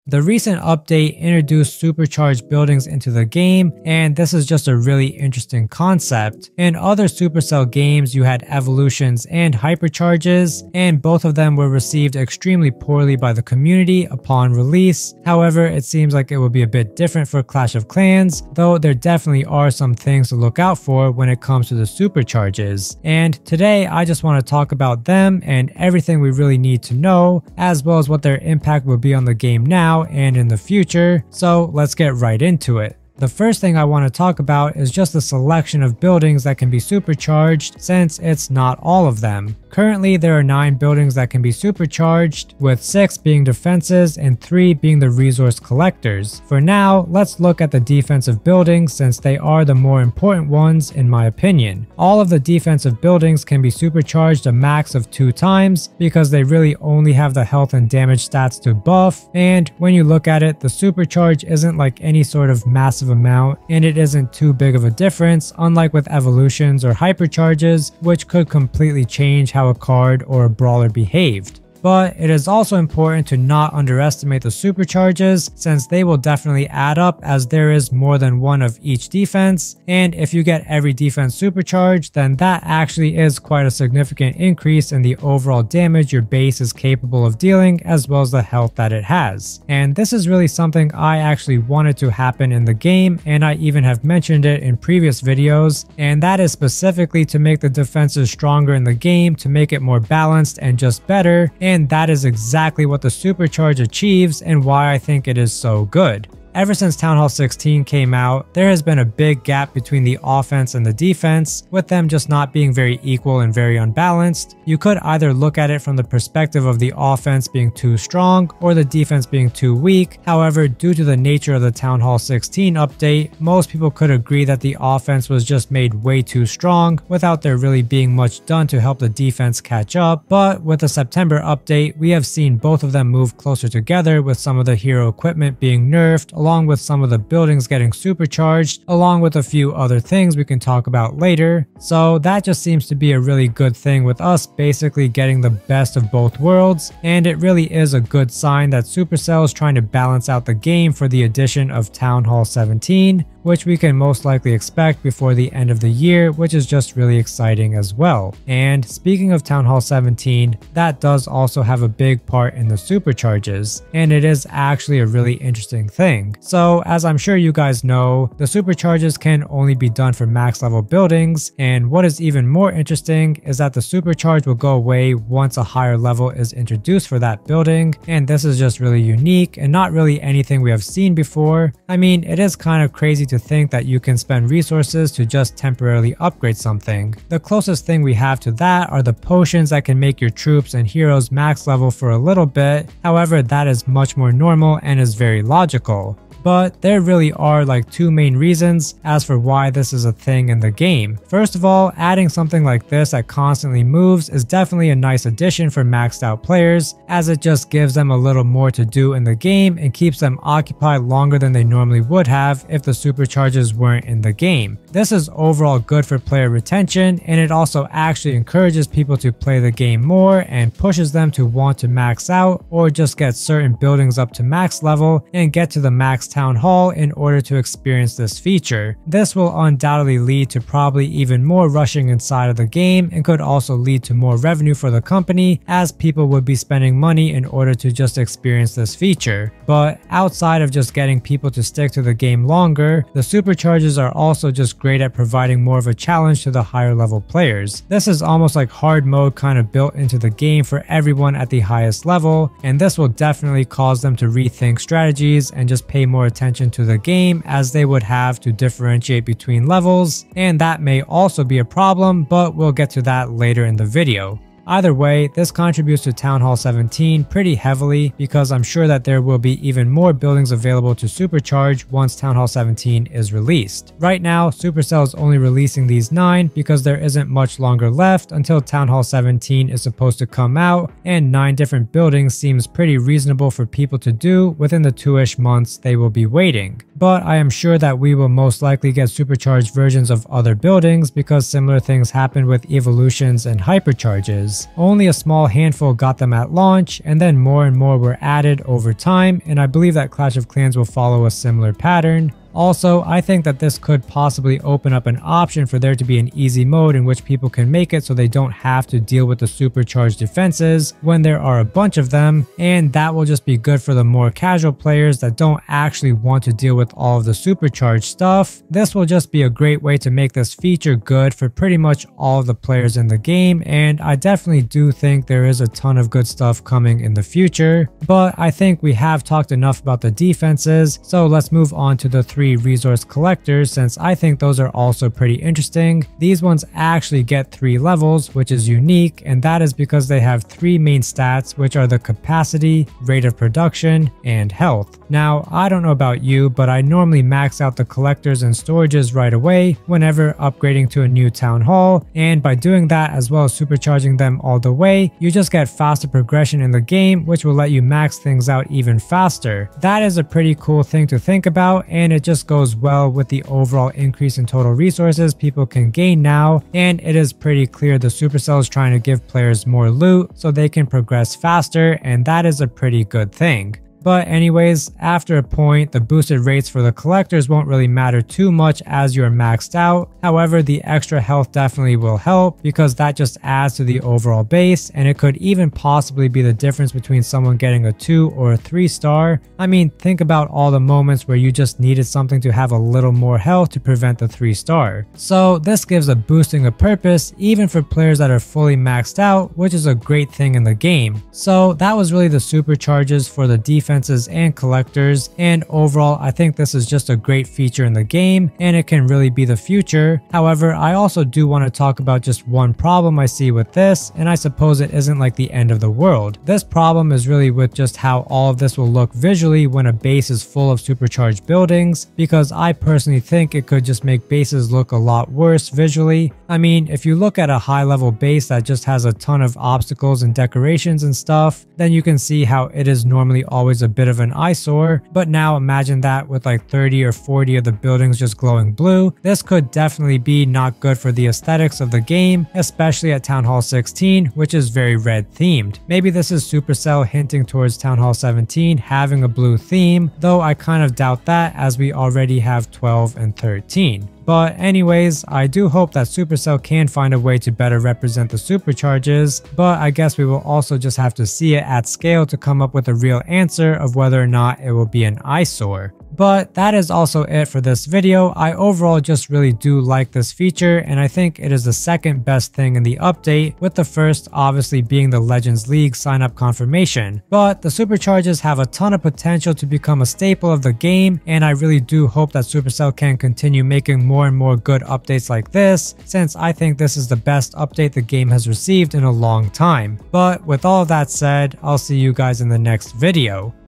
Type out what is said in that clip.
The recent update introduced Supercharge Buildings into the game, and this is just a really interesting concept. In other Supercell games, you had evolutions and hypercharges, and both of them were received extremely poorly by the community upon release. However, it seems like it will be a bit different for Clash of Clans, though there definitely are some things to look out for when it comes to the Supercharges. And today, I just want to talk about them and everything we really need to know, as well as what their impact will be on the game now and in the future. So let's get right into it. The first thing I want to talk about is just the selection of buildings that can be supercharged, since it's not all of them. Currently, there are 9 buildings that can be supercharged, with 6 being defenses and 3 being the resource collectors. For now, let's look at the defensive buildings, since they are the more important ones in my opinion. All of the defensive buildings can be supercharged a max of 2 times, because they really only have the health and damage stats to buff, and when you look at it, the supercharge isn't like any sort of massive amount, and it isn't too big of a difference, unlike with evolutions or hypercharges, which could completely change how a card or a brawler behaved. But it is also important to not underestimate the supercharges, since they will definitely add up, as there is more than one of each defense, and if you get every defense supercharged, then that actually is quite a significant increase in the overall damage your base is capable of dealing, as well as the health that it has. And this is really something I actually wanted to happen in the game, and I even have mentioned it in previous videos, and that is specifically to make the defenses stronger in the game, to make it more balanced and just better. And that is exactly what the Supercharge achieves, and why I think it is so good. Ever since Town Hall 16 came out, there has been a big gap between the offense and the defense, with them just not being very equal and very unbalanced. You could either look at it from the perspective of the offense being too strong or the defense being too weak. However, due to the nature of the Town Hall 16 update, most people could agree that the offense was just made way too strong without there really being much done to help the defense catch up. But with the September update, we have seen both of them move closer together, with some of the hero equipment being nerfed, along with some of the buildings getting supercharged, along with a few other things we can talk about later. So that just seems to be a really good thing, with us basically getting the best of both worlds, and it really is a good sign that Supercell is trying to balance out the game for the addition of Town Hall 17, which we can most likely expect before the end of the year, which is just really exciting as well. And speaking of Town Hall 17, that does also have a big part in the supercharges, and it is actually a really interesting thing. So as I'm sure you guys know, the supercharges can only be done for max level buildings, and what is even more interesting is that the supercharge will go away once a higher level is introduced for that building, and this is just really unique and not really anything we have seen before. I mean, it is kind of crazy to think that you can spend resources to just temporarily upgrade something. The closest thing we have to that are the potions that can make your troops and heroes max level for a little bit. However, that is much more normal and is very logical. But there really are like 2 main reasons as for why this is a thing in the game. First of all, adding something like this that constantly moves is definitely a nice addition for maxed out players, as it just gives them a little more to do in the game and keeps them occupied longer than they normally would have if the supercharges weren't in the game. This is overall good for player retention, and it also actually encourages people to play the game more and pushes them to want to max out or just get certain buildings up to max level and get to the max Town Hall in order to experience this feature. This will undoubtedly lead to probably even more rushing inside of the game, and could also lead to more revenue for the company, as people would be spending money in order to just experience this feature. But outside of just getting people to stick to the game longer, the supercharges are also just great at providing more of a challenge to the higher level players. This is almost like hard mode kind of built into the game for everyone at the highest level, and this will definitely cause them to rethink strategies and just pay more attention to the game, as they would have to differentiate between levels, and that may also be a problem, but we'll get to that later in the video. Either way, this contributes to Town Hall 17 pretty heavily, because I'm sure that there will be even more buildings available to supercharge once Town Hall 17 is released. Right now, Supercell is only releasing these 9 because there isn't much longer left until Town Hall 17 is supposed to come out, and 9 different buildings seems pretty reasonable for people to do within the 2-ish months they will be waiting. But I am sure that we will most likely get supercharged versions of other buildings, because similar things happen with evolutions and hypercharges. Supercharges. Only a small handful got them at launch, and then more and more were added over time, and I believe that Clash of Clans will follow a similar pattern. Also, I think that this could possibly open up an option for there to be an easy mode in which people can make it so they don't have to deal with the supercharged defenses when there are a bunch of them, and that will just be good for the more casual players that don't actually want to deal with all of the supercharged stuff. This will just be a great way to make this feature good for pretty much all of the players in the game, and I definitely do think there is a ton of good stuff coming in the future. But I think we have talked enough about the defenses, so let's move on to the 3 resource collectors, since I think those are also pretty interesting. These ones actually get 3 levels, which is unique, and that is because they have 3 main stats, which are the capacity, rate of production, and health. Now, I don't know about you, but I normally max out the collectors and storages right away whenever upgrading to a new town hall, and by doing that as well as supercharging them all the way, you just get faster progression in the game, which will let you max things out even faster. That is a pretty cool thing to think about, and it just goes well with the overall increase in total resources people can gain now, and it is pretty clear the Supercell is trying to give players more loot so they can progress faster, and that is a pretty good thing. But anyways, after a point, the boosted rates for the collectors won't really matter too much as you're maxed out. However, the extra health definitely will help because that just adds to the overall base, and it could even possibly be the difference between someone getting a 2 or a 3 star. I mean, think about all the moments where you just needed something to have a little more health to prevent the 3 star. So this gives a boosting a purpose even for players that are fully maxed out, which is a great thing in the game. So that was really the supercharges for the defenses and collectors, and overall I think this is just a great feature in the game and it can really be the future. However, I also do want to talk about just one problem I see with this, and I suppose it isn't like the end of the world. This problem is really with just how all of this will look visually when a base is full of supercharged buildings, because I personally think it could just make bases look a lot worse visually. I mean, if you look at a high level base that just has a ton of obstacles and decorations and stuff, then you can see how it is normally always a bit of an eyesore, but now imagine that with like 30 or 40 of the buildings just glowing blue. This could definitely be not good for the aesthetics of the game, especially at Town Hall 16, which is very red themed. Maybe this is Supercell hinting towards Town Hall 17 having a blue theme, though I kind of doubt that as we already have 12 and 13. But anyways, I do hope that Supercell can find a way to better represent the supercharges, but I guess we will also just have to see it at scale to come up with a real answer of whether or not it will be an eyesore. But that is also it for this video. I overall just really do like this feature, and I think it is the second best thing in the update, with the first obviously being the Legends League sign up confirmation. But the Supercharges have a ton of potential to become a staple of the game, and I really do hope that Supercell can continue making more and more good updates like this, since I think this is the best update the game has received in a long time. But with all of that said, I'll see you guys in the next video.